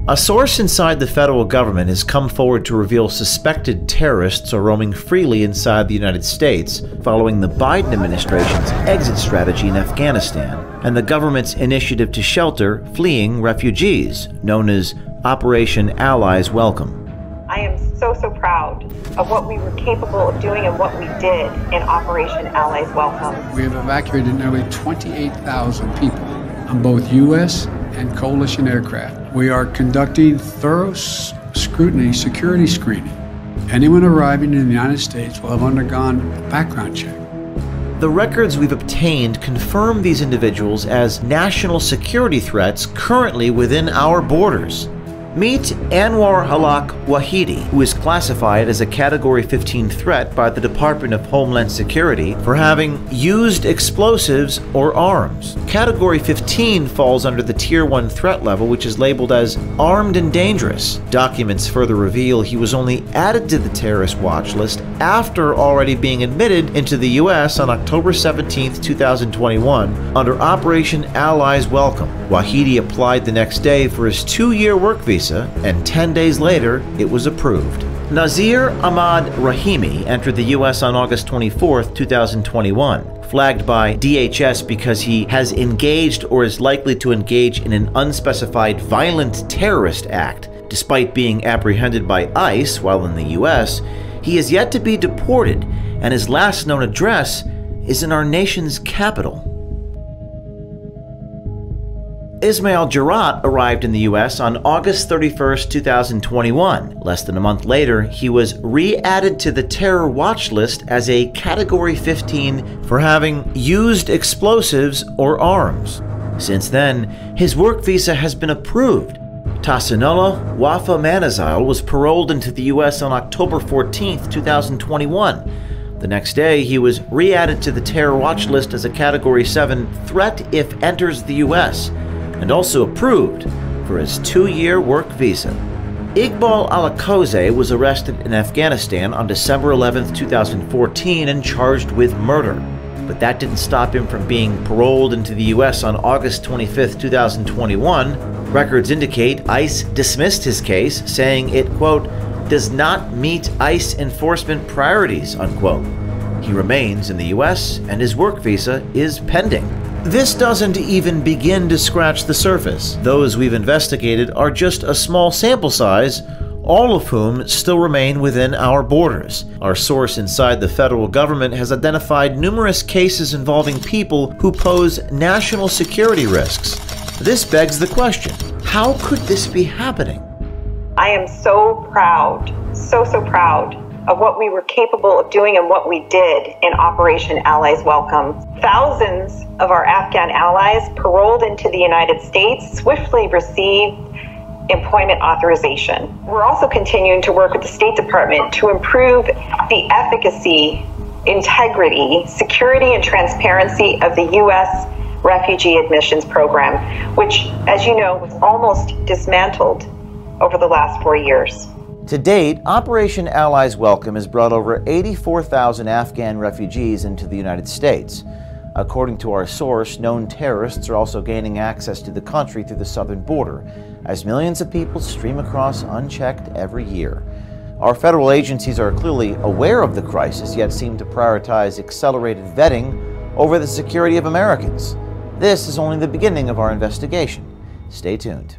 A source inside the federal government has come forward to reveal suspected terrorists are roaming freely inside the United States following the Biden administration's exit strategy in Afghanistan and the government's initiative to shelter fleeing refugees, known as Operation Allies Welcome. I am so proud of what we were capable of doing and what we did in Operation Allies Welcome. We have evacuated nearly 28,000 people on both U.S. and coalition aircraft. We are conducting thorough security screening. Anyone arriving in the United States will have undergone a background check. The records we've obtained confirm these individuals as national security threats currently within our borders. Meet Anwar Halak Wahidi, who is classified as a Category 15 threat by the Department of Homeland Security for having used explosives or arms. Category 15 falls under the Tier 1 threat level, which is labeled as armed and dangerous. Documents further reveal he was only added to the terrorist watch list after already being admitted into the U.S. on October 17, 2021 under Operation Allies Welcome. Wahidi applied the next day for his 2-year work visa, and 10 days later, it was approved. Nazir Ahmad Rahimi entered the U.S. on August 24, 2021, flagged by DHS because he has engaged or is likely to engage in an unspecified violent terrorist act. Despite being apprehended by ICE while in the U.S., he is yet to be deported, and his last known address is in our nation's capital. Ismail Jarrah arrived in the U.S. on August 31, 2021. Less than a month later, he was re-added to the terror watch list as a Category 15 for having used explosives or arms. Since then, his work visa has been approved. Tahsinullah Wafa Manazil was paroled into the U.S. on October 14, 2021. The next day, he was re-added to the terror watch list as a Category 7 threat if enters the U.S., and also approved for his 2-year work visa. Iqbal Alakoze was arrested in Afghanistan on December 11, 2014 and charged with murder. But that didn't stop him from being paroled into the U.S. on August 25, 2021. Records indicate ICE dismissed his case, saying it, quote, does not meet ICE enforcement priorities, unquote. He remains in the U.S. and his work visa is pending. This doesn't even begin to scratch the surface. Those we've investigated are just a small sample size, all of whom still remain within our borders. Our source inside the federal government has identified numerous cases involving people who pose national security risks. This begs the question, how could this be happening? I am so proud, so proud of what we were capable of doing and what we did in Operation Allies Welcome. Thousands of our Afghan allies paroled into the United States swiftly received employment authorization. We're also continuing to work with the State Department to improve the efficacy, integrity, security, and transparency of the U.S. refugee admissions program, which, as you know, was almost dismantled over the last 4 years. To date, Operation Allies Welcome has brought over 84,000 Afghan refugees into the United States. According to our source, known terrorists are also gaining access to the country through the southern border, as millions of people stream across unchecked every year. Our federal agencies are clearly aware of the crisis, yet seem to prioritize accelerated vetting over the security of Americans. This is only the beginning of our investigation. Stay tuned.